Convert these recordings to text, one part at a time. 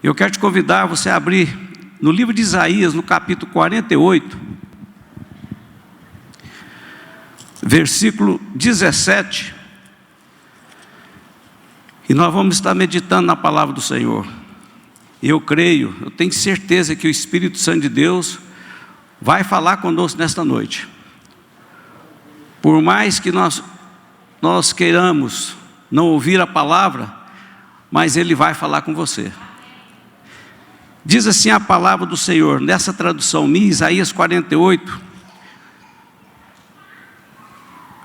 Eu quero te convidar a você a abrir no livro de Isaías, no capítulo 48, versículo 17. E nós vamos estar meditando na palavra do Senhor. Eu creio, eu tenho certeza que o Espírito Santo de Deus vai falar conosco nesta noite. Por mais que nós queiramos não ouvir a palavra, mas Ele vai falar com você. Diz assim a palavra do Senhor, nessa tradução minha, Isaías 48,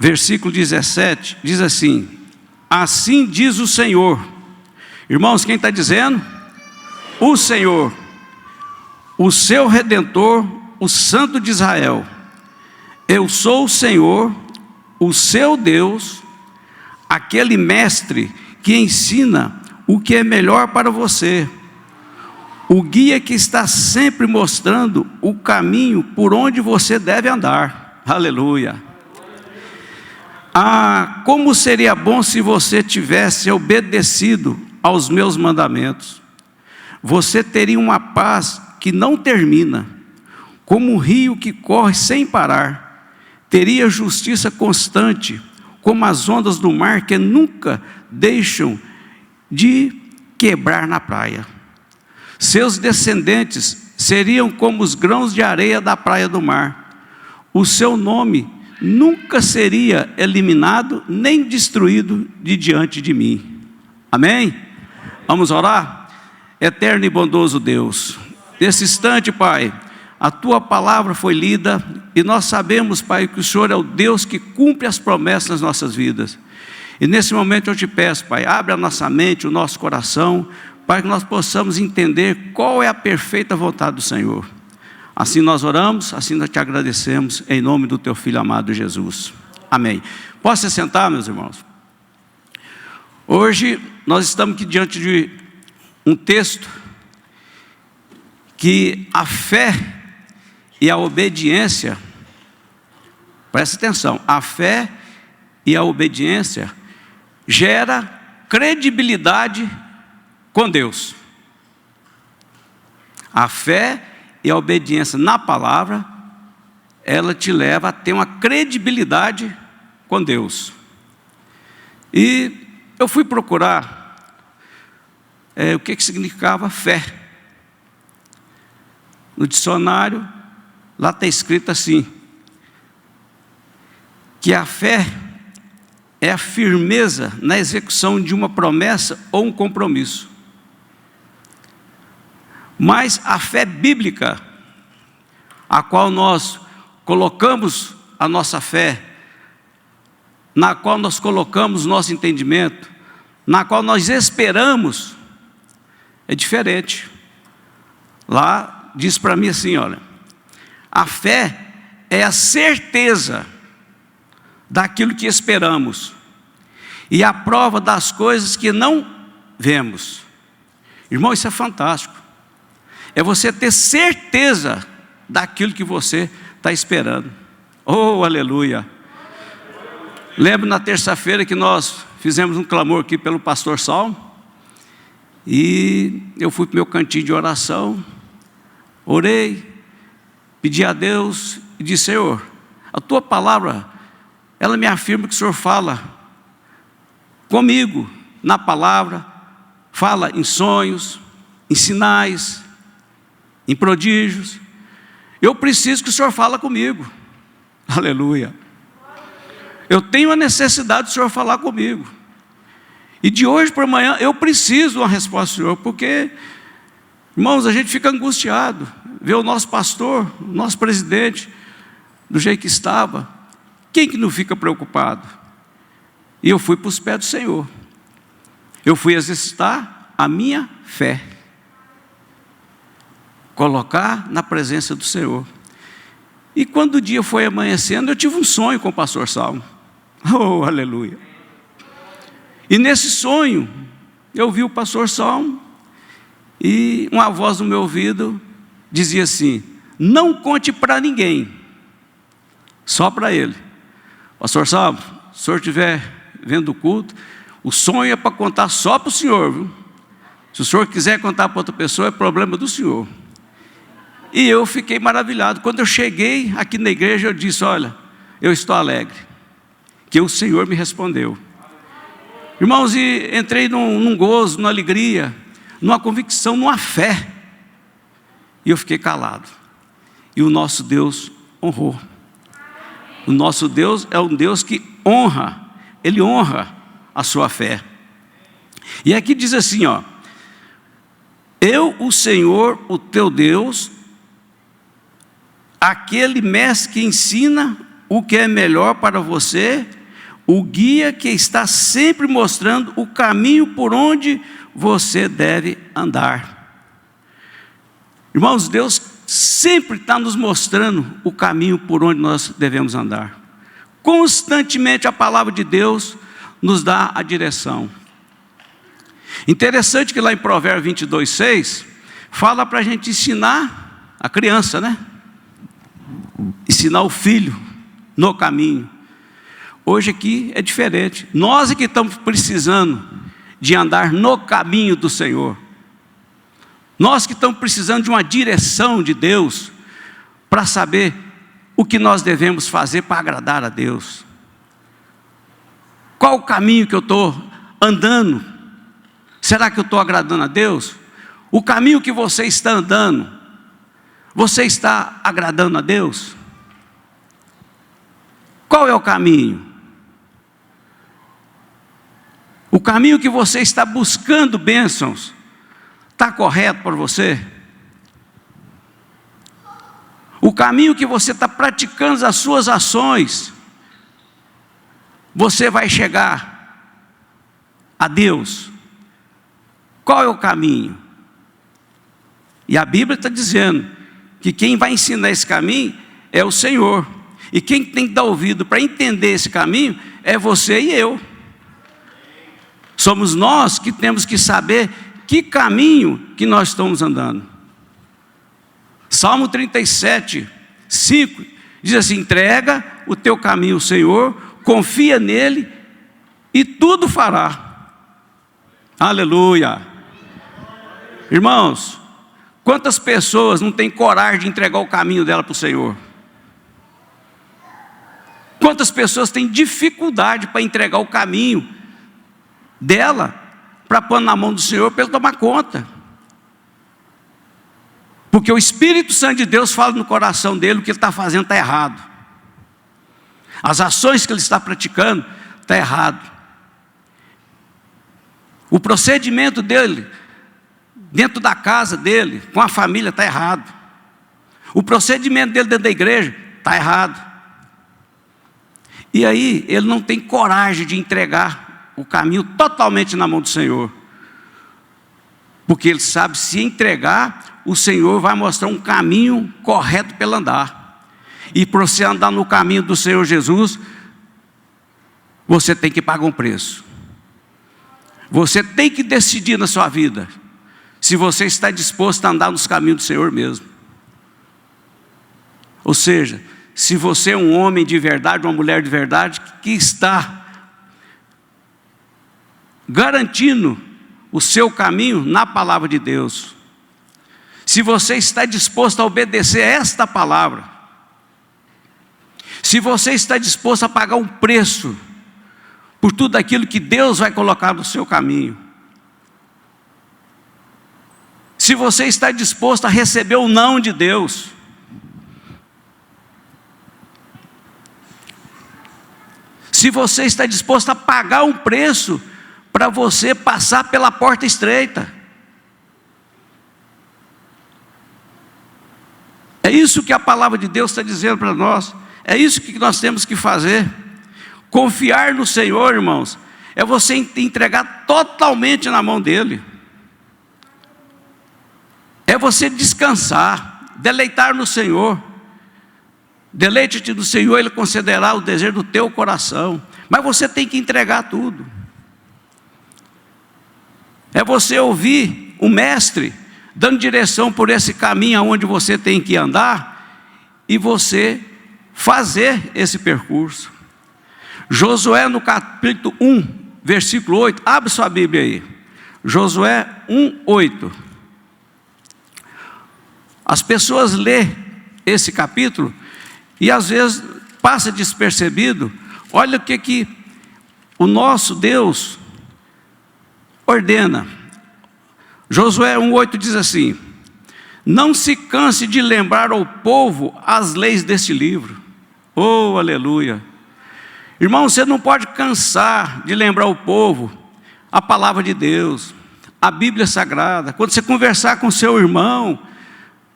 versículo 17, diz assim: assim diz o Senhor. Irmãos, quem está dizendo? O Senhor, o seu Redentor, o Santo de Israel. Eu sou o Senhor, o seu Deus, aquele mestre que ensina o que é melhor para você, o guia que está sempre mostrando o caminho por onde você deve andar. Aleluia. Ah, como seria bom se você tivesse obedecido aos meus mandamentos. Você teria uma paz que não termina, como um rio que corre sem parar. Teria justiça constante, como as ondas do mar que nunca deixam de quebrar na praia. Seus descendentes seriam como os grãos de areia da praia do mar. O seu nome nunca seria eliminado nem destruído de diante de mim. Amém? Vamos orar? Eterno e bondoso Deus, nesse instante, Pai, a Tua palavra foi lida e nós sabemos, Pai, que o Senhor é o Deus que cumpre as promessas nas nossas vidas. E nesse momento eu te peço, Pai, abre a nossa mente, o nosso coração, para que nós possamos entender qual é a perfeita vontade do Senhor. Assim nós oramos, assim nós te agradecemos, em nome do Teu Filho amado Jesus. Amém. Posso se sentar, meus irmãos? Hoje nós estamos aqui diante de um texto que a fé e a obediência, presta atenção, a fé e a obediência gera credibilidade com Deus. A fé e a obediência na palavra, ela te leva a ter uma credibilidade com Deus. E eu fui procurar o que significava fé. No dicionário, lá está escrito assim, que a fé é a firmeza na execução de uma promessa ou um compromisso. Mas a fé bíblica, a qual nós colocamos a nossa fé, na qual nós colocamos nosso entendimento, na qual nós esperamos, é diferente. Lá diz para mim assim, olha, a fé é a certeza daquilo que esperamos e a prova das coisas que não vemos. Irmão, isso é fantástico. É você ter certeza daquilo que você está esperando. Oh, aleluia. Lembro na terça-feira que nós fizemos um clamor aqui pelo pastor Salmo. E eu fui para o meu cantinho de oração, orei, pedi a Deus e disse: Senhor, a Tua palavra, ela me afirma que o Senhor fala comigo na palavra, fala em sonhos, em sinais, em prodígios. Eu preciso que o Senhor fale comigo. Aleluia. Eu tenho a necessidade do Senhor falar comigo. E de hoje para amanhã eu preciso de uma resposta do Senhor, porque, irmãos, a gente fica angustiado, vê o nosso pastor, o nosso presidente, do jeito que estava. Quem que não fica preocupado? E eu fui para os pés do Senhor. Eu fui exercitar a minha fé. Colocar na presença do Senhor. E quando o dia foi amanhecendo, eu tive um sonho com o pastor Salmo. Oh, aleluia. E nesse sonho, eu vi o pastor Salmo, e uma voz no meu ouvido dizia assim: não conte para ninguém, só para ele. Pastor Salmo, se o senhor estiver vendo o culto, o sonho é para contar só para o senhor, viu? Se o senhor quiser contar para outra pessoa, é problema do senhor. E eu fiquei maravilhado. Quando eu cheguei aqui na igreja, eu disse: olha, eu estou alegre, que o Senhor me respondeu. Irmãos, e entrei num gozo, numa alegria, numa convicção, numa fé. E eu fiquei calado. E o nosso Deus honrou. O nosso Deus é um Deus que honra. Ele honra a sua fé. E aqui diz assim, ó: eu, o Senhor, o teu Deus, aquele mestre que ensina o que é melhor para você, o guia que está sempre mostrando o caminho por onde você deve andar. Irmãos, Deus sempre está nos mostrando o caminho por onde nós devemos andar. Constantemente a palavra de Deus nos dá a direção. Interessante que lá em Provérbios 22:6 fala para a gente ensinar a criança, né? Ensinar o filho no caminho. Hoje aqui é diferente. Nós é que estamos precisando de andar no caminho do Senhor. Nós que estamos precisando de uma direção de Deus para saber o que nós devemos fazer para agradar a Deus. Qual o caminho que eu estou andando? Será que eu estou agradando a Deus? O caminho que você está andando, você está agradando a Deus? Qual é o caminho? O caminho que você está buscando bênçãos, está correto para você? O caminho que você está praticando as suas ações, você vai chegar a Deus? Qual é o caminho? E a Bíblia está dizendo que quem vai ensinar esse caminho é o Senhor. E quem tem que dar ouvido para entender esse caminho é você e eu. Somos nós que temos que saber que caminho que nós estamos andando. Salmo 37:5 diz assim: entrega o teu caminho ao Senhor, confia nele e tudo fará. Aleluia. Irmãos, quantas pessoas não têm coragem de entregar o caminho dela para o Senhor? Quantas pessoas têm dificuldade para entregar o caminho dela para pôr na mão do Senhor para Ele tomar conta? Porque o Espírito Santo de Deus fala no coração dele: o que ele está fazendo está errado, as ações que ele está praticando está errado, o procedimento dele dentro da casa dele, com a família, está errado, o procedimento dele dentro da igreja está errado. E aí ele não tem coragem de entregar o caminho totalmente na mão do Senhor, porque ele sabe, se entregar, o Senhor vai mostrar um caminho correto para ele andar. E para você andar no caminho do Senhor Jesus, você tem que pagar um preço. Você tem que decidir na sua vida se você está disposto a andar nos caminhos do Senhor mesmo. Ou seja, se você é um homem de verdade, uma mulher de verdade, que está garantindo o seu caminho na palavra de Deus. Se você está disposto a obedecer a esta palavra, se você está disposto a pagar um preço por tudo aquilo que Deus vai colocar no seu caminho, se você está disposto a receber o não de Deus, se você está disposto a pagar um preço para você passar pela porta estreita. É isso que a palavra de Deus está dizendo para nós. É isso que nós temos que fazer. Confiar no Senhor, irmãos, é você entregar totalmente na mão dEle. É você descansar, deleitar no Senhor. Deleite-te no Senhor, Ele concederá o desejo do teu coração. Mas você tem que entregar tudo. É você ouvir o mestre dando direção por esse caminho aonde você tem que andar, e você fazer esse percurso. Josué, no capítulo 1, versículo 8, abre sua Bíblia aí. Josué 1:8. As pessoas lêem esse capítulo e às vezes passa despercebido. Olha o que o nosso Deus ordena. Josué 1:8 diz assim: não se canse de lembrar ao povo as leis deste livro. Oh, aleluia! Irmão, você não pode cansar de lembrar ao povo a palavra de Deus, a Bíblia Sagrada. Quando você conversar com seu irmão,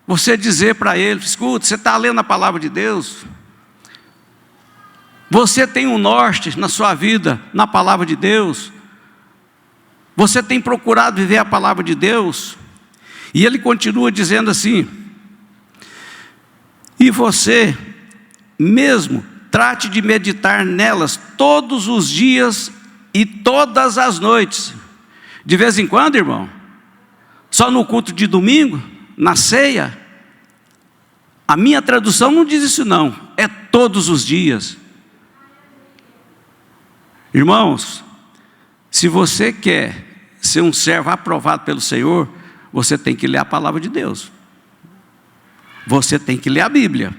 você dizer para ele: escuta, você está lendo a palavra de Deus? Você tem um norte na sua vida, na palavra de Deus? Você tem procurado viver a palavra de Deus? E ele continua dizendo assim: e você mesmo trate de meditar nelas todos os dias e todas as noites. De vez em quando, irmão? Só no culto de domingo? Na ceia? A minha tradução não diz isso não, é todos os dias. Irmãos, se você quer ser um servo aprovado pelo Senhor, você tem que ler a palavra de Deus. Você tem que ler a Bíblia,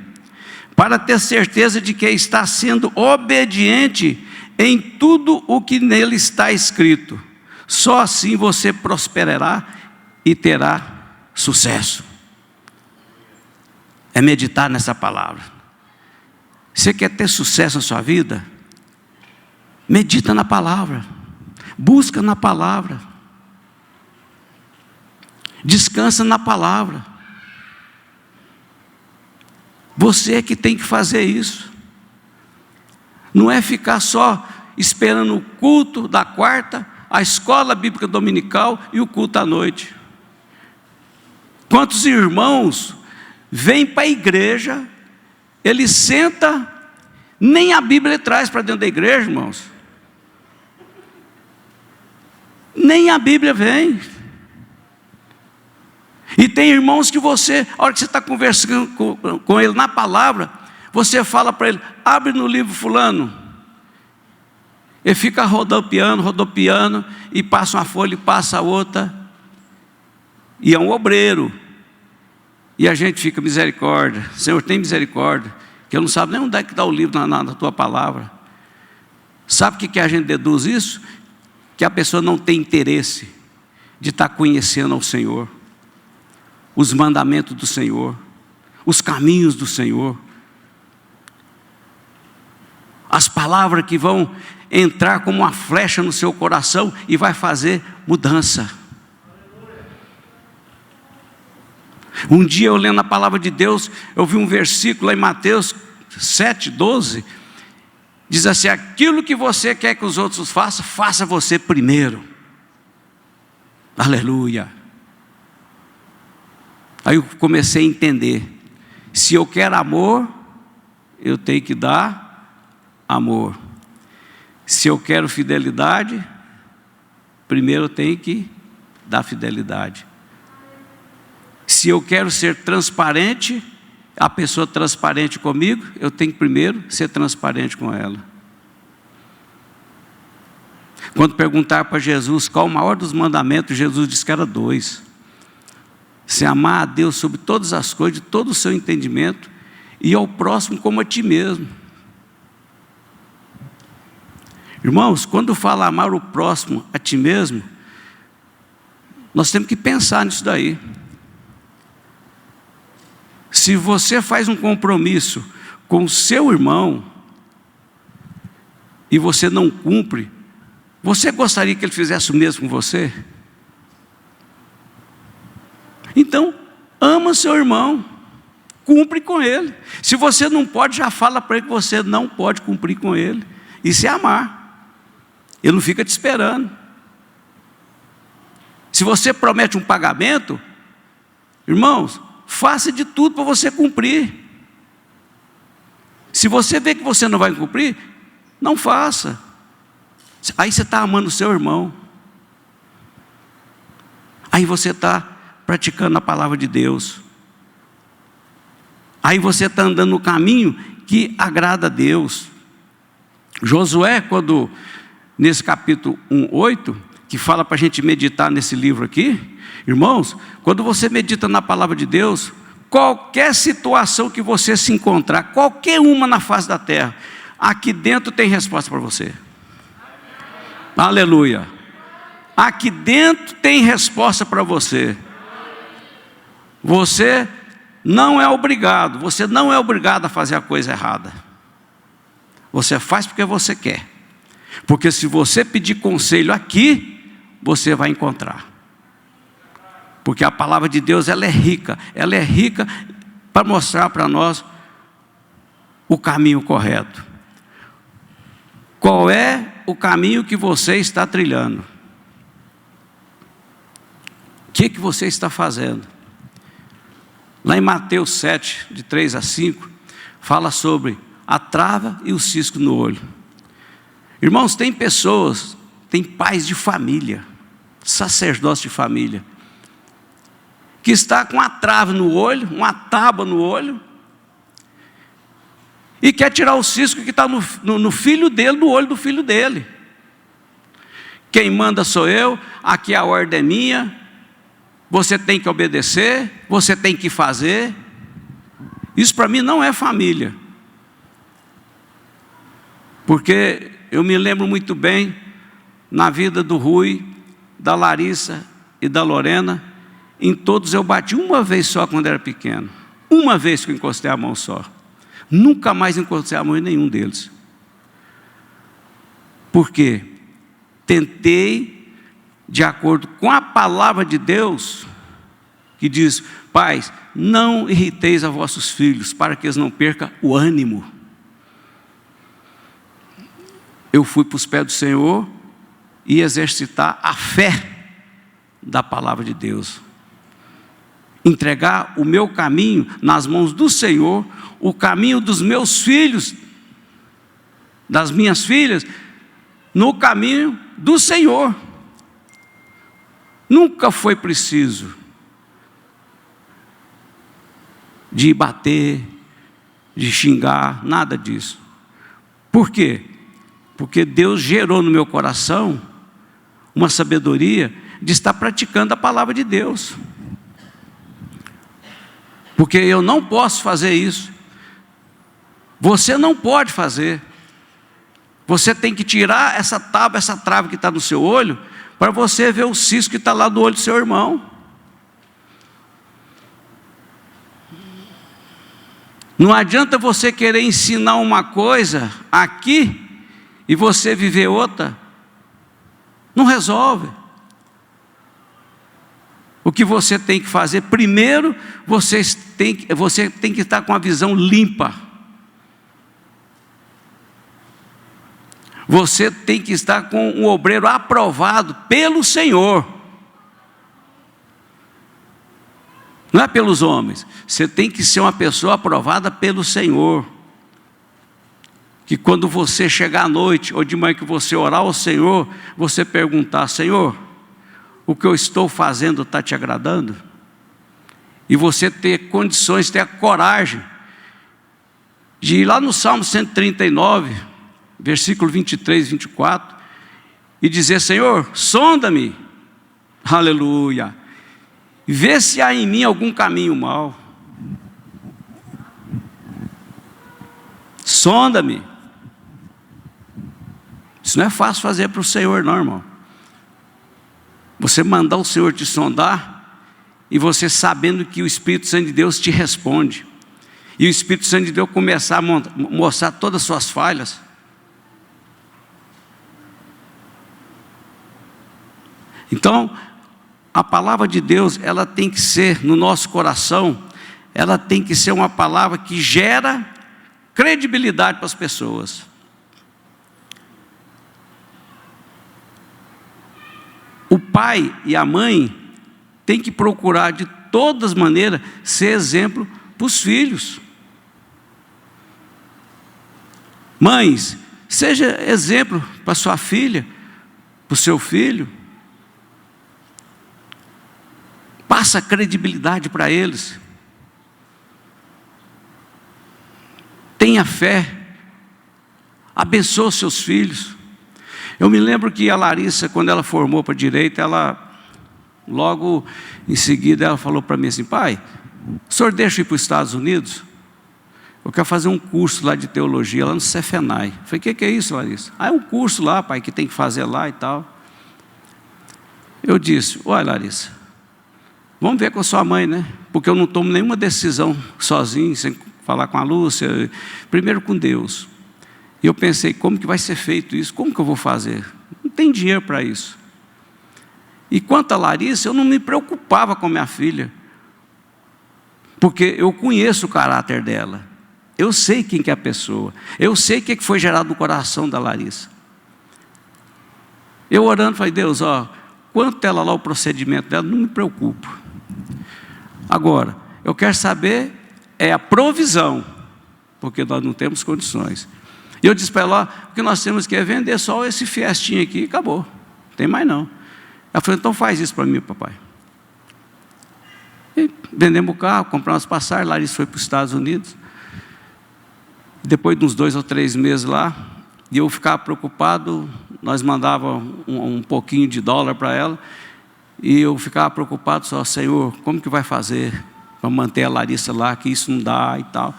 para ter certeza de que está sendo obediente em tudo o que nele está escrito. Só assim você prosperará e terá sucesso. É meditar nessa palavra. Você quer ter sucesso na sua vida? Medita na palavra, busca na palavra, descansa na palavra. Você é que tem que fazer isso. Não é ficar só esperando o culto da quarta, a escola bíblica dominical e o culto à noite. Quantos irmãos vêm para a igreja, ele senta, nem a Bíblia ele traz para dentro da igreja, irmãos. Nem a Bíblia vem. E tem irmãos que você, a hora que você está conversando com ele na palavra, você fala para ele: abre no livro fulano. Ele fica rodopiando, e passa uma folha e passa a outra. E é um obreiro. E a gente fica: misericórdia, Senhor, tem misericórdia, que eu não sabe nem onde é que está o livro na tua palavra. Sabe o que a gente deduz isso? Que a pessoa não tem interesse de estar conhecendo ao Senhor, os mandamentos do Senhor, os caminhos do Senhor, as palavras que vão entrar como uma flecha no seu coração e vai fazer mudança. Um dia eu lendo a palavra de Deus, eu vi um versículo lá em Mateus 7:12, diz assim: aquilo que você quer que os outros façam, faça você primeiro. Aleluia. Aí eu comecei a entender: se eu quero amor, eu tenho que dar amor. Se eu quero fidelidade, primeiro eu tenho que dar fidelidade. Se eu quero ser transparente, a pessoa transparente comigo, eu tenho que primeiro ser transparente com ela. Quando perguntaram para Jesus qual o maior dos mandamentos, Jesus disse que era 2. Se amar a Deus sobre todas as coisas, de todo o seu entendimento, e ao próximo como a ti mesmo. Irmãos, quando fala amar o próximo a ti mesmo, nós temos que pensar nisso daí. Se você faz um compromisso com o seu irmão e você não cumpre, você gostaria que ele fizesse o mesmo com você? Então, ama seu irmão, cumpre com ele. Se você não pode, já fala para ele que você não pode cumprir com ele. Isso é amar. Ele não fica te esperando. Se você promete um pagamento, irmãos, faça de tudo para você cumprir. Se você vê que você não vai cumprir, não faça. Aí você está amando o seu irmão. Aí você está praticando a palavra de Deus. Aí você está andando no caminho que agrada a Deus. Josué, quando nesse capítulo 1:8, que fala para a gente meditar nesse livro aqui. Irmãos, quando você medita na palavra de Deus, qualquer situação que você se encontrar, qualquer uma na face da terra, aqui dentro tem resposta para você. Aleluia. Aqui dentro tem resposta para você. Você não é obrigado a fazer a coisa errada. Você faz porque você quer. Porque se você pedir conselho aqui, você vai encontrar. Porque a palavra de Deus, ela é rica para mostrar para nós o caminho correto. Qual é o caminho que você está trilhando? O que você está fazendo? Lá em Mateus 7, de 3 a 5, fala sobre a trava e o cisco no olho. Irmãos, tem pessoas, tem pais de família, sacerdotes de família, que está com uma trava no olho, uma tábua no olho, e quer tirar o cisco que está no filho dele, do olho do filho dele. Quem manda sou eu, aqui a ordem é minha, você tem que obedecer, você tem que fazer. Isso para mim não é família. Porque eu me lembro muito bem, na vida do Rui, da Larissa e da Lorena, em todos eu bati uma vez só quando era pequeno. Uma vez que eu encostei a mão só. Nunca mais encostei a mão em nenhum deles. Por quê? Tentei, de acordo com a palavra de Deus, que diz: pais, não irriteis a vossos filhos, para que eles não percam o ânimo. Eu fui para os pés do Senhor e exercitar a fé da palavra de Deus. Entregar o meu caminho nas mãos do Senhor, o caminho dos meus filhos, das minhas filhas, no caminho do Senhor. Nunca foi preciso de bater, de xingar, nada disso. Por quê? Porque Deus gerou no meu coração uma sabedoria de estar praticando a palavra de Deus. Porque eu não posso fazer isso. Você não pode fazer. Você tem que tirar essa tábua, essa trava que está no seu olho, para você ver o cisco que está lá do olho do seu irmão. Não adianta você querer ensinar uma coisa aqui e você viver outra. Não resolve. O que você tem que fazer, primeiro, você tem que estar com a visão limpa. Você tem que estar com um obreiro aprovado pelo Senhor. Não é pelos homens. Você tem que ser uma pessoa aprovada pelo Senhor. Que quando você chegar à noite, ou de manhã que você orar ao Senhor, você perguntar: Senhor, o que eu estou fazendo está te agradando? E você ter condições, ter a coragem de ir lá no Salmo 139, versículo 23 e 24, e dizer: Senhor, sonda-me, aleluia, vê se há em mim algum caminho mau. Sonda-me. Isso não é fácil fazer para o Senhor, não, irmão. Você mandar o Senhor te sondar, e você sabendo que o Espírito Santo de Deus te responde, e o Espírito Santo de Deus começar a mostrar todas as suas falhas. Então, a palavra de Deus, ela tem que ser, no nosso coração, ela tem que ser uma palavra que gera credibilidade para as pessoas. O pai e a mãe têm que procurar de todas as maneiras ser exemplo para os filhos. Mães, seja exemplo para sua filha, para o seu filho. Passa credibilidade para eles. Tenha fé. Abençoe seus filhos. Eu me lembro que a Larissa, quando ela formou para direito, ela, logo em seguida, ela falou para mim assim: pai, o senhor deixa eu ir para os Estados Unidos? Eu quero fazer um curso lá de teologia, lá no Cefenai. Eu falei: o que é isso, Larissa? É um curso lá, pai, que tem que fazer lá e tal. Eu disse: olha, Larissa, vamos ver com a sua mãe, né? Porque eu não tomo nenhuma decisão sozinho, sem falar com a Lúcia, primeiro com Deus. E eu pensei: como que vai ser feito isso? Como que eu vou fazer? Não tem dinheiro para isso. E quanto a Larissa, eu não me preocupava com minha filha, porque eu conheço o caráter dela. Eu sei quem que é a pessoa. Eu sei o que foi gerado no coração da Larissa. Eu orando, falei: Deus, quanto ela lá, o procedimento dela, não me preocupo. Agora, eu quero saber a provisão, porque nós não temos condições. E eu disse para ela: o que nós temos que é vender só esse Fiestinha aqui e acabou. Não tem mais não. Ela falou: então faz isso para mim, papai. E vendemos o carro, compramos as passagens, Larissa foi para os Estados Unidos. Depois de uns 2 ou 3 meses lá, e eu ficava preocupado, nós mandávamos um pouquinho de dólar para ela, e eu ficava preocupado só: Senhor, como que vai fazer para manter a Larissa lá, que isso não dá e tal.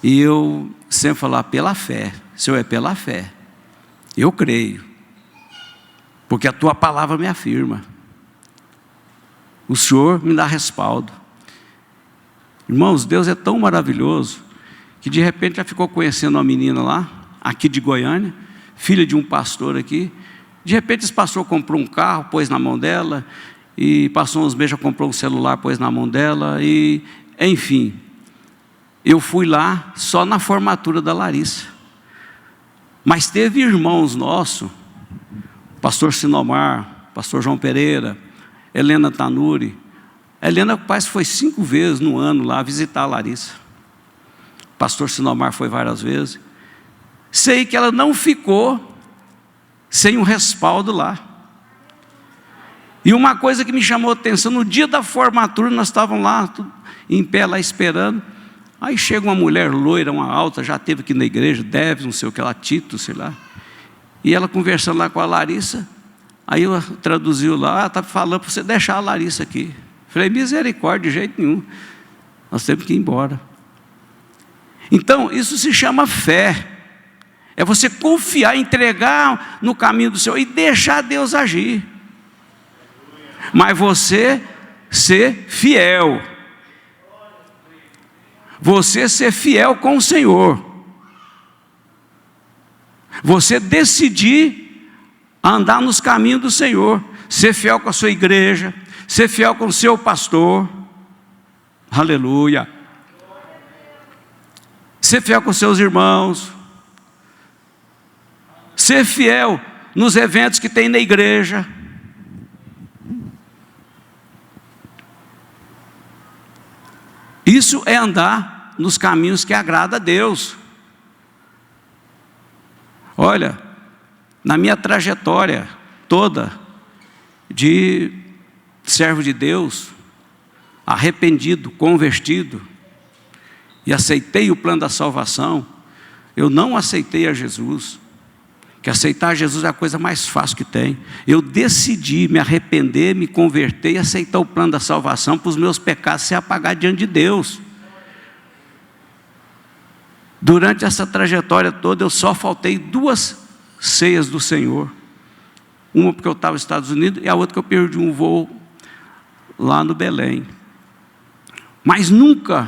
E eu sempre falava: pela fé, Senhor, é pela fé, eu creio, porque a tua palavra me afirma, o Senhor me dá respaldo. Irmãos, Deus é tão maravilhoso, que de repente já ficou conhecendo uma menina lá, aqui de Goiânia, filha de um pastor aqui. De repente esse pastor comprou um carro, pôs na mão dela, e passou uns meses, já comprou um celular, pôs na mão dela, e enfim, eu fui lá só na formatura da Larissa. Mas teve irmãos nossos, pastor Sinomar, pastor João Pereira, Helena Tanuri. A Helena parece que foi 5 vezes no ano lá visitar a Larissa. Pastor Sinomar foi várias vezes. Sei que ela não ficou sem um respaldo lá. E uma coisa que me chamou a atenção: no dia da formatura, nós estávamos lá, em pé lá esperando. Aí chega uma mulher loira, uma alta, já esteve aqui na igreja, deve, não sei o que lá, Tito, sei lá. E ela conversando lá com a Larissa. Aí eu traduziu lá: ela está falando para você deixar a Larissa aqui. Falei: misericórdia, de jeito nenhum, nós temos que ir embora. Então, isso se chama fé. É você confiar, entregar no caminho do Senhor e deixar Deus agir. Mas você ser fiel. Você ser fiel com o Senhor. Você decidir andar nos caminhos do Senhor. Ser fiel com a sua igreja. Ser fiel com o seu pastor. Aleluia. Ser fiel com seus irmãos. Ser fiel nos eventos que tem na igreja. Isso é andar nos caminhos que agrada a Deus. Olha, na minha trajetória toda de servo de Deus, arrependido, convertido, e aceitei o plano da salvação, eu não aceitei a Jesus, que aceitar Jesus é a coisa mais fácil que tem. Eu decidi me arrepender, me converter e aceitar o plano da salvação para os meus pecados ser apagados diante de Deus. Durante essa trajetória toda, eu só faltei 2 ceias do Senhor. Uma porque eu estava nos Estados Unidos, e a outra que eu perdi um voo lá no Belém. Mas nunca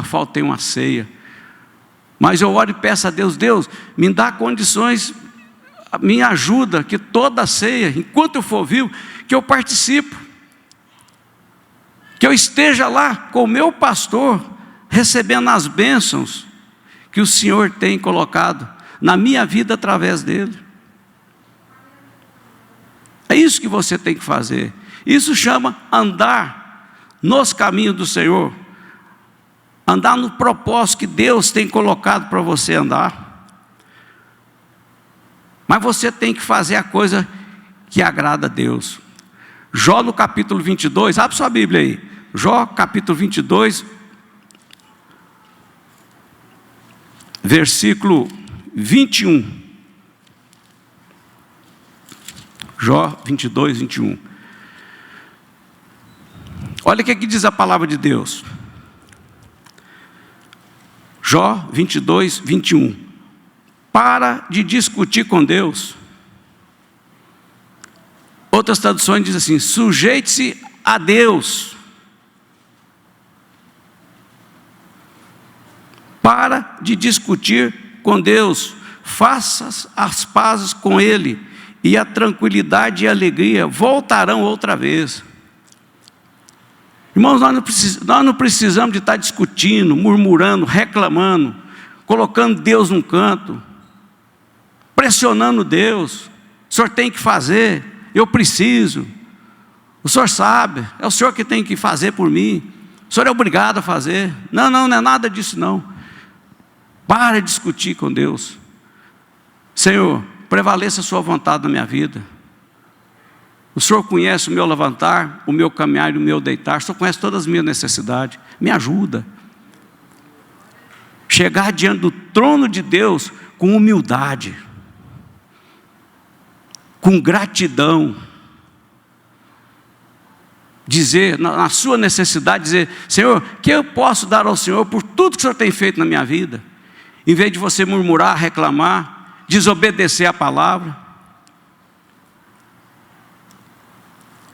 faltei uma ceia. Mas eu oro e peço a Deus: Deus, me dá condições, me ajuda, que toda a ceia, enquanto eu for vivo, que eu participo. Que eu esteja lá com o meu pastor, recebendo as bênçãos que o Senhor tem colocado na minha vida através dele. É isso que você tem que fazer. Isso chama andar nos caminhos do Senhor. Andar no propósito que Deus tem colocado para você andar. Mas você tem que fazer a coisa que agrada a Deus. Jó no capítulo 22, abre sua Bíblia aí. Jó capítulo 22, versículo 21. Jó 22, 21. Olha o que diz a palavra de Deus. Jó 22, 21. Para de discutir com Deus. Outras traduções dizem assim: sujeite-se a Deus. Para de discutir com Deus. Faça as pazes com Ele, e a tranquilidade e a alegria voltarão outra vez. Irmãos, nós não precisamos de estar discutindo, murmurando, reclamando, colocando Deus num canto, pressionando Deus. O Senhor tem que fazer, eu preciso, o Senhor sabe, é o Senhor que tem que fazer por mim, o Senhor é obrigado a fazer. Não é nada disso não. Para de discutir com Deus. Senhor, prevaleça a sua vontade na minha vida. O Senhor conhece o meu levantar, o meu caminhar e o meu deitar. O Senhor conhece todas as minhas necessidades. Me ajuda. Chegar diante do trono de Deus com humildade, com gratidão. Dizer, na sua necessidade, dizer: Senhor, que eu posso dar ao Senhor por tudo que o Senhor tem feito na minha vida? Em vez de você murmurar, reclamar, desobedecer a palavra.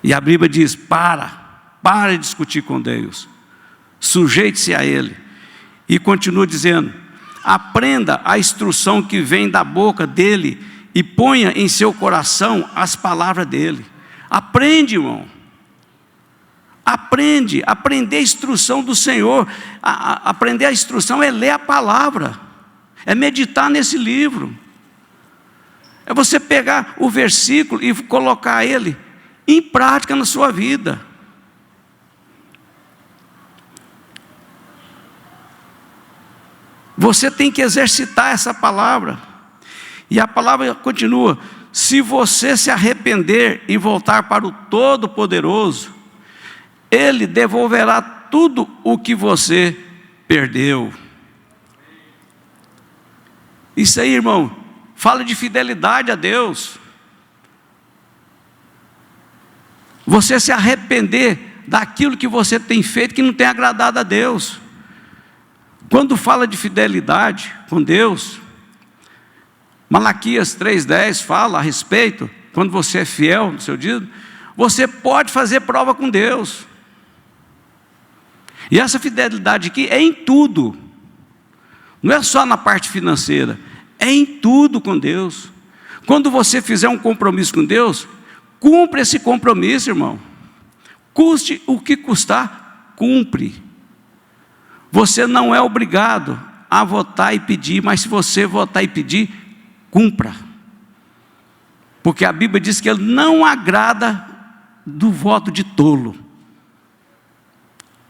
E a Bíblia diz: para de discutir com Deus, sujeite-se a Ele. E continua dizendo: aprenda a instrução que vem da boca dEle, e ponha em seu coração as palavras dEle. Aprende, irmão. Aprender a instrução do Senhor. Aprender a instrução é ler a palavra, é meditar nesse livro, é você pegar o versículo e colocar ele em prática na sua vida. Você tem que exercitar essa palavra. E a palavra continua: se você se arrepender e voltar para o Todo-Poderoso, Ele devolverá tudo o que você perdeu. Isso aí, irmão, fala de fidelidade a Deus. Você se arrepender daquilo que você tem feito que não tem agradado a Deus. Quando fala de fidelidade com Deus, Malaquias 3,10 fala a respeito: quando você é fiel no seu dia, você pode fazer prova com Deus. E essa fidelidade aqui é em tudo, não é só na parte financeira, é em tudo com Deus. Quando você fizer um compromisso com Deus, cumpre esse compromisso, irmão. Custe o que custar, cumpre. Você não é obrigado a votar e pedir, mas se você votar e pedir, cumpra. Porque a Bíblia diz que Ele não agrada do voto de tolo.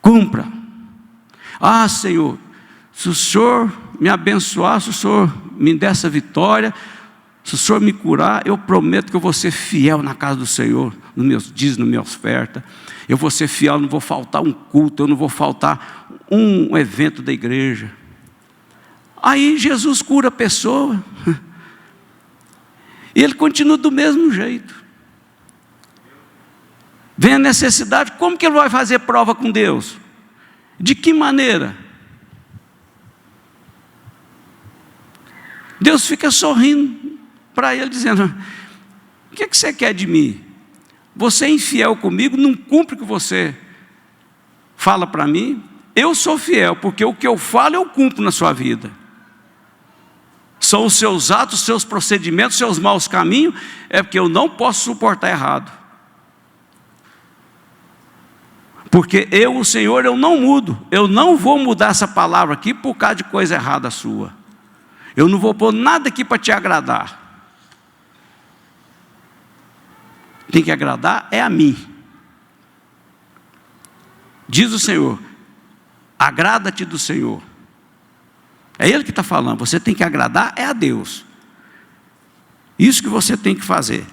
Cumpra. Ah, Senhor, se o Senhor me abençoar, se o Senhor me der essa vitória, se o Senhor me curar, eu prometo que eu vou ser fiel na casa do Senhor, nos meus dízimos, na minha oferta. Eu vou ser fiel, não vou faltar um culto, eu não vou faltar um evento da igreja. Aí Jesus cura a pessoa, e ele continua do mesmo jeito. Vem a necessidade, como que ele vai fazer prova com Deus? De que maneira? Deus fica sorrindo para ele, dizendo: o que você quer de mim? Você é infiel comigo, não cumpre o que você fala para mim. Eu sou fiel, porque o que eu falo eu cumpro na sua vida. São os seus atos, os seus procedimentos, os seus maus caminhos, é porque eu não posso suportar errado. Porque eu, o Senhor, eu não mudo. Eu não vou mudar essa palavra aqui por causa de coisa errada sua. Eu não vou pôr nada aqui para te agradar. Tem que agradar é a mim. Diz o Senhor: agrada-te do Senhor. É Ele que está falando. Você tem que agradar é a Deus. Isso que você tem que fazer.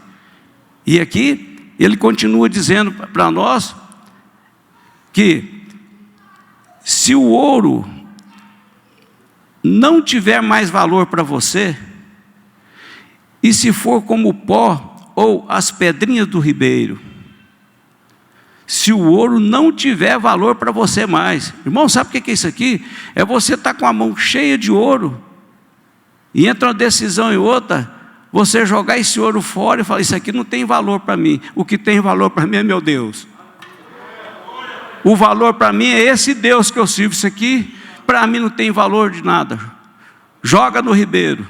E aqui Ele continua dizendo para nós que se o ouro não tiver mais valor para você, e se for como o pó, ou as pedrinhas do ribeiro, se o ouro não tiver valor para você mais. Irmão, sabe o que é isso aqui? É você estar com a mão cheia de ouro, e entre uma decisão e outra, você jogar esse ouro fora e falar, isso aqui não tem valor para mim. O que tem valor para mim é meu Deus. O valor para mim é esse Deus que eu sirvo. Isso aqui, para mim não tem valor de nada. Joga no ribeiro.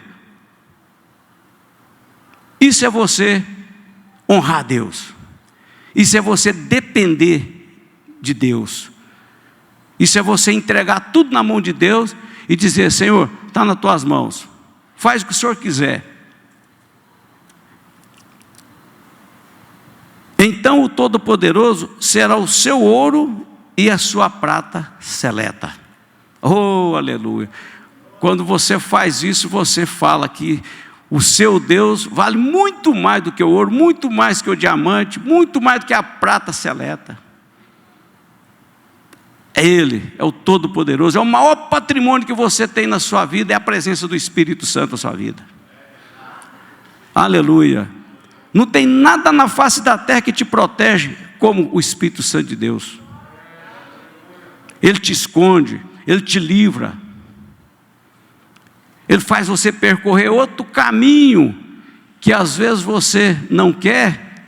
Isso é você honrar a Deus. Isso é você depender de Deus. Isso é você entregar tudo na mão de Deus e dizer, Senhor, está nas tuas mãos. Faz o que o Senhor quiser. Então o Todo-Poderoso será o seu ouro e a sua prata seleta. Oh, aleluia. Quando você faz isso, você fala que o seu Deus vale muito mais do que o ouro, muito mais que o diamante, muito mais do que a prata seleta. É Ele, é o Todo-Poderoso, é o maior patrimônio que você tem na sua vida, é a presença do Espírito Santo na sua vida. Aleluia. Não tem nada na face da terra que te protege como o Espírito Santo de Deus. Ele te esconde, Ele te livra. Ele faz você percorrer outro caminho que às vezes você não quer,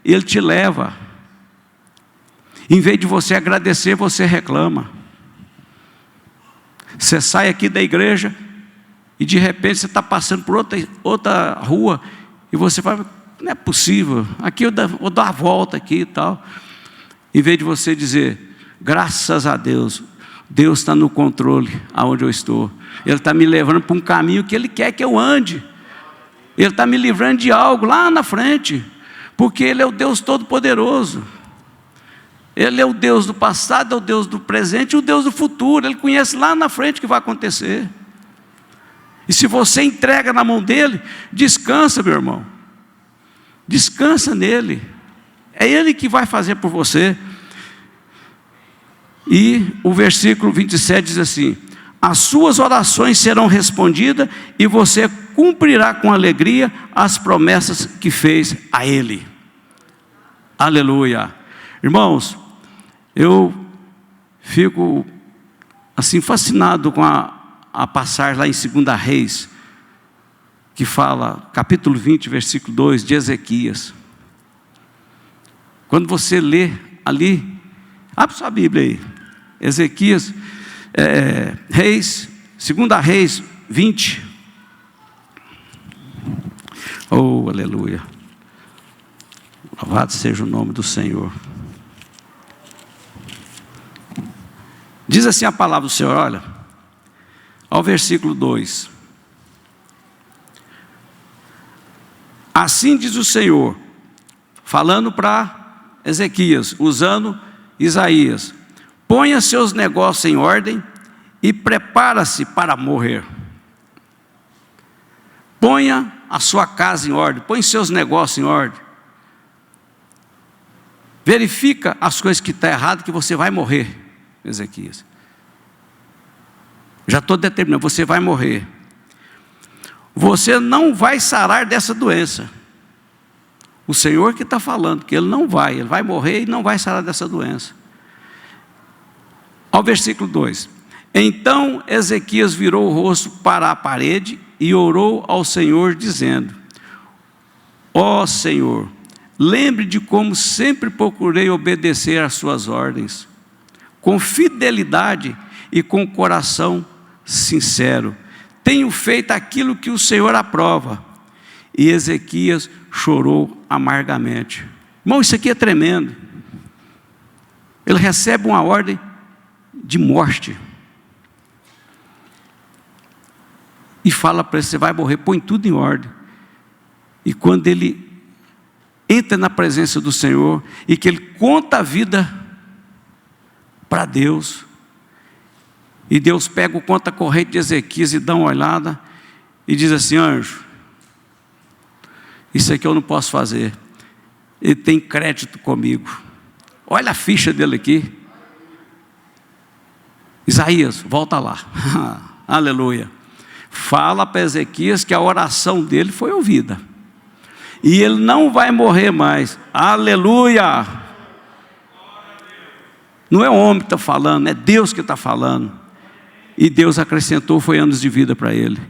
Ele te leva. Em vez de você agradecer, você reclama. Você sai aqui da igreja e de repente você está passando por outra rua e você fala, não é possível, aqui eu vou dar a volta aqui e tal. Em vez de você dizer, graças a Deus, Deus está no controle aonde eu estou. Ele está me levando para um caminho que Ele quer que eu ande. Ele está me livrando de algo lá na frente, porque Ele é o Deus Todo-Poderoso. Ele é o Deus do passado, é o Deus do presente e o Deus do futuro. Ele conhece lá na frente o que vai acontecer. E se você entrega na mão dEle, descansa, meu irmão. Descansa nele. É Ele que vai fazer por você. E o versículo 27 diz assim, as suas orações serão respondidas e você cumprirá com alegria as promessas que fez a Ele. Aleluia. Irmãos, eu fico assim fascinado com a passagem lá em 2 Reis, que fala, capítulo 20, versículo 2, de Ezequias. Quando você lê ali, abre sua Bíblia aí, Ezequias, Reis, 2 Reis 20. Oh, aleluia. Louvado seja o nome do Senhor. Diz assim a palavra do Senhor, olha, ao versículo 2. Assim diz o Senhor, falando para Ezequias, usando Isaías, ponha seus negócios em ordem e prepara-se para morrer. Ponha a sua casa em ordem, põe seus negócios em ordem. Verifica as coisas que estão erradas, que você vai morrer, Ezequias. Já estou determinando, você vai morrer. Você não vai sarar dessa doença. O Senhor que está falando, que Ele vai morrer e não vai sarar dessa doença. Ao versículo 2. Então Ezequias virou o rosto para a parede e orou ao Senhor dizendo, ó Senhor, lembre de como sempre procurei obedecer às suas ordens, com fidelidade e com coração sincero. Tenho feito aquilo que o Senhor aprova. E Ezequias chorou amargamente. Irmão, isso aqui é tremendo. Ele recebe uma ordem de morte. E fala para ele, você vai morrer, põe tudo em ordem. E quando ele entra na presença do Senhor, e que ele conta a vida para Deus, e Deus pega o conta-corrente de Ezequias e dá uma olhada, e diz assim, anjo, isso aqui eu não posso fazer, ele tem crédito comigo, olha a ficha dele aqui, Isaías, volta lá, aleluia, fala para Ezequias que a oração dele foi ouvida, E ele não vai morrer mais. Aleluia! Não é o homem que está falando, é Deus que está falando. E Deus acrescentou, foi anos de vida para ele.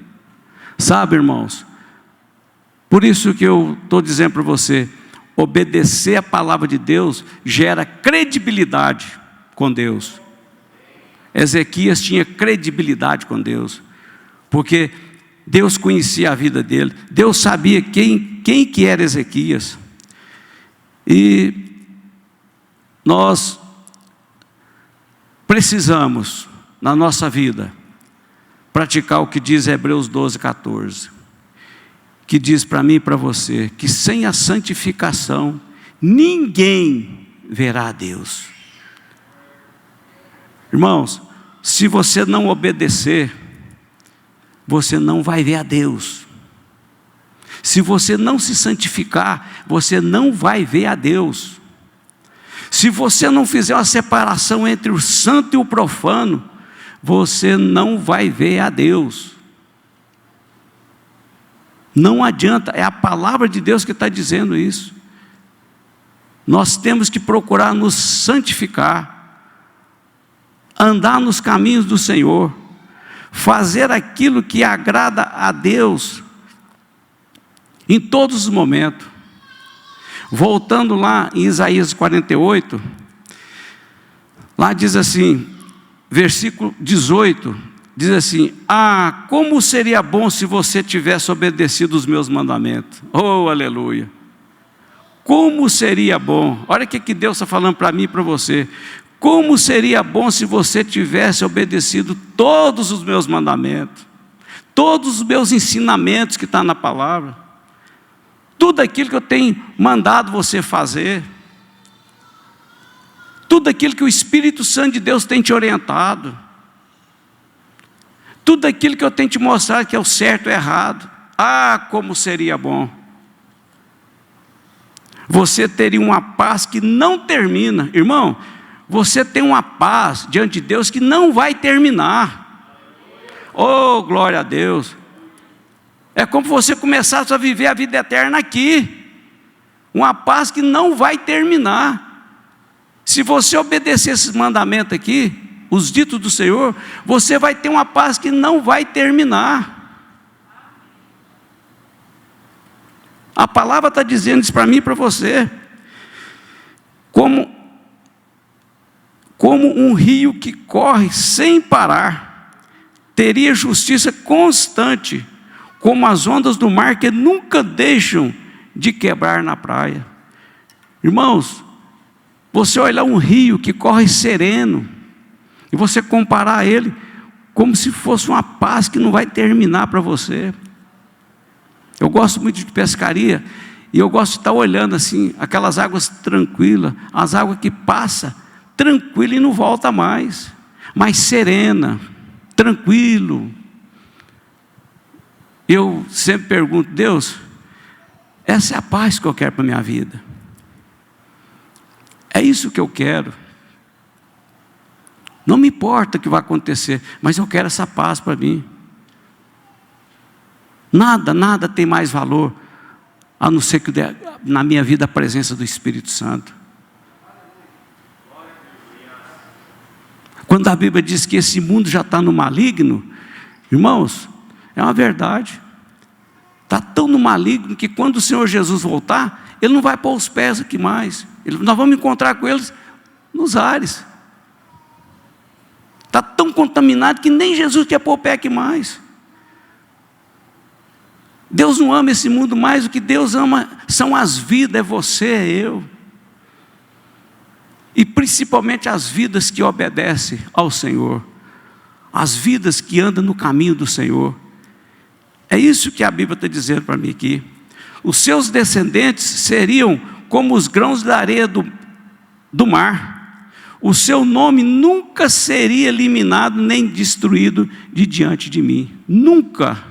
Sabe, irmãos, por isso que eu estou dizendo para você, obedecer a palavra de Deus gera credibilidade com Deus. Ezequias tinha credibilidade com Deus, porque Deus conhecia a vida dele, Deus sabia quem que era Ezequias. E nós precisamos, na nossa vida, praticar o que diz Hebreus 12:14, que diz para mim e para você, que sem a santificação, ninguém verá a Deus. Irmãos, se você não obedecer, você não vai ver a Deus. Se você não se santificar, você não vai ver a Deus. Se você não fizer uma separação entre o santo e o profano, você não vai ver a Deus. Não adianta, é a palavra de Deus que está dizendo isso. Nós temos que procurar nos santificar, andar nos caminhos do Senhor, fazer aquilo que agrada a Deus, em todos os momentos. Voltando lá em Isaías 48, lá diz assim, versículo 18, diz assim: ah, como seria bom se você tivesse obedecido os meus mandamentos. Oh, aleluia! Como seria bom, olha o que Deus está falando para mim e para você. Como seria bom se você tivesse obedecido todos os meus mandamentos, todos os meus ensinamentos que estão na palavra, tudo aquilo que eu tenho mandado você fazer, tudo aquilo que o Espírito Santo de Deus tem te orientado, tudo aquilo que eu tenho te mostrado que é o certo e o errado. Ah, como seria bom! Você teria uma paz que não termina. Irmão, você tem uma paz diante de Deus que não vai terminar. Oh, glória a Deus! É como se você começasse a viver a vida eterna aqui. Uma paz que não vai terminar. Se você obedecer esses mandamentos aqui, os ditos do Senhor, você vai ter uma paz que não vai terminar. A palavra está dizendo isso para mim e para você. Como um rio que corre sem parar, teria justiça constante, como as ondas do mar que nunca deixam de quebrar na praia. Irmãos, você olhar um rio que corre sereno, e você comparar ele como se fosse uma paz que não vai terminar para você. Eu gosto muito de pescaria, e eu gosto de estar olhando assim, aquelas águas tranquilas, as águas que passam tranquila e não volta mais, mas serena, tranquilo. Eu sempre pergunto: Deus, essa é a paz que eu quero para a minha vida, é isso que eu quero. Não me importa o que vai acontecer, mas eu quero essa paz para mim. Nada tem mais valor, a não ser que na minha vida a presença do Espírito Santo. Quando a Bíblia diz que esse mundo já está no maligno, irmãos, é uma verdade. Está tão no maligno que quando o Senhor Jesus voltar, Ele não vai pôr os pés aqui mais. Nós vamos encontrar com eles nos ares. Está tão contaminado que nem Jesus quer pôr o pé aqui mais. Deus não ama esse mundo mais, o que Deus ama são as vidas, é você, é eu. E principalmente as vidas que obedecem ao Senhor, as vidas que andam no caminho do Senhor. É isso que a Bíblia está dizendo para mim aqui. Os seus descendentes seriam como os grãos da areia do mar. O seu nome nunca seria eliminado nem destruído de diante de mim. Nunca.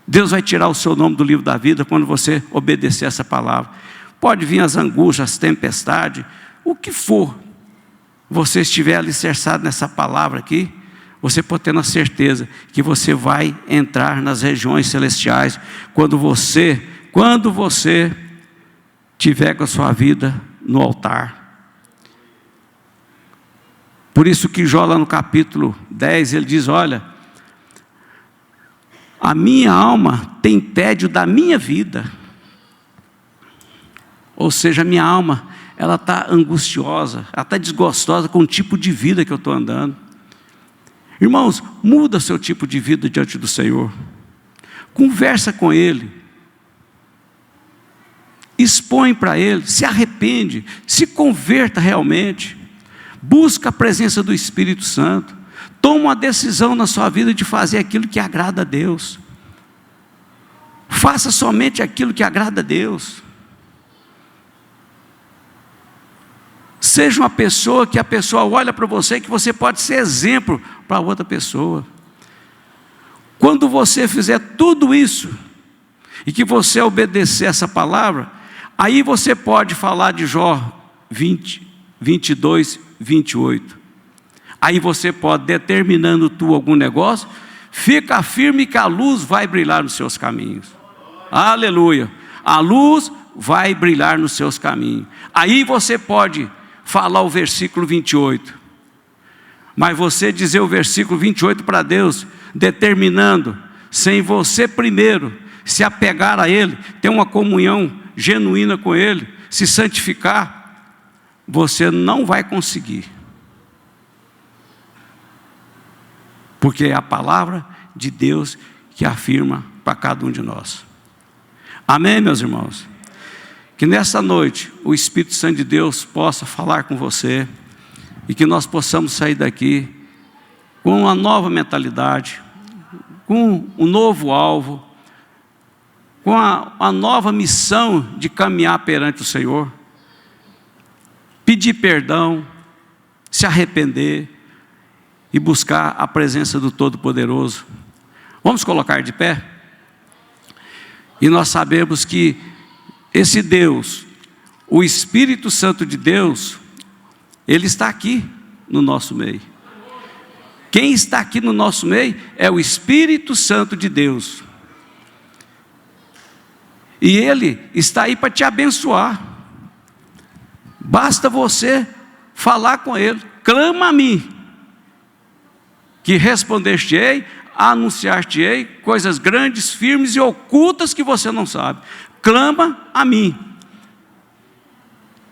Deus vai tirar o seu nome do livro da vida quando você obedecer essa palavra. Pode vir as angústias, as tempestades, o que for. Você estiver alicerçado nessa palavra aqui, você pode ter a certeza que você vai entrar nas regiões celestiais quando você quando você tiver com a sua vida no altar. Por isso que Jó, lá no capítulo 10, ele diz: olha, a minha alma tem tédio da minha vida. Ou seja, a minha alma, ela está angustiosa, ela está desgostosa com o tipo de vida que eu estou andando. Irmãos, muda seu tipo de vida diante do Senhor. Conversa com Ele. Expõe para Ele, se arrepende, se converta realmente. Busca a presença do Espírito Santo. Toma uma decisão na sua vida de fazer aquilo que agrada a Deus. Faça somente aquilo que agrada a Deus. Seja uma pessoa que a pessoa olha para você e que você pode ser exemplo para outra pessoa. Quando você fizer tudo isso, e que você obedecer essa palavra, aí você pode falar de Jó 20, 22, 28. Aí você pode, determinando tu algum negócio, fica firme que a luz vai brilhar nos seus caminhos. Aleluia. A luz vai brilhar nos seus caminhos. Aí você pode falar o versículo 28. Mas você dizer o versículo 28 para Deus, determinando, sem você primeiro se apegar a Ele, ter uma comunhão genuína com Ele, se santificar, você não vai conseguir. Porque é a palavra de Deus que afirma para cada um de nós. Amém, meus irmãos? Que nessa noite o Espírito Santo de Deus possa falar com você e que nós possamos sair daqui com uma nova mentalidade, com um novo alvo, com a nova missão de caminhar perante o Senhor, pedir perdão, se arrepender e buscar a presença do Todo-Poderoso. Vamos colocar de pé? E nós sabemos que esse Deus, o Espírito Santo de Deus, Ele está aqui no nosso meio. Quem está aqui no nosso meio é o Espírito Santo de Deus. E Ele está aí para te abençoar. Basta você falar com Ele. Clama a mim, que responder-te-ei, anunciar-te-ei coisas grandes, firmes e ocultas que você não sabe. Clama a mim.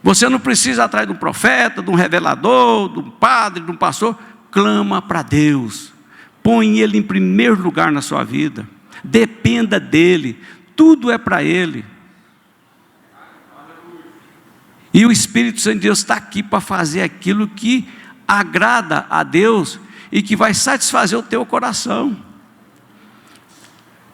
Você não precisa ir atrás de um profeta, de um revelador, de um padre, de um pastor. Clama para Deus. Põe Ele em primeiro lugar na sua vida. Dependa dEle. Tudo é para Ele. E o Espírito Santo de Deus está aqui para fazer aquilo que agrada a Deus e que vai satisfazer o teu coração.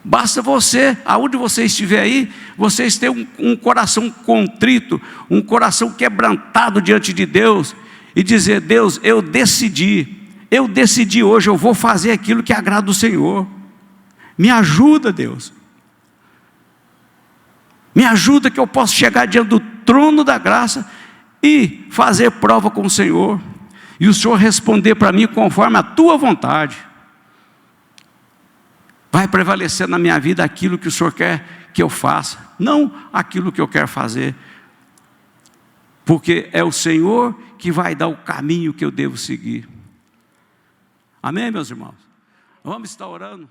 Basta você, aonde você estiver aí, vocês terem um coração contrito, um coração quebrantado diante de Deus e dizer: Deus, eu decidi hoje, eu vou fazer aquilo que agrada o Senhor. Me ajuda, Deus. Me ajuda que eu possa chegar diante do trono da graça e fazer prova com o Senhor. E o Senhor responder para mim conforme a tua vontade. Vai prevalecer na minha vida aquilo que o Senhor quer que eu faça, não aquilo que eu quero fazer. Porque é o Senhor que vai dar o caminho que eu devo seguir. Amém, meus irmãos? Vamos estar orando.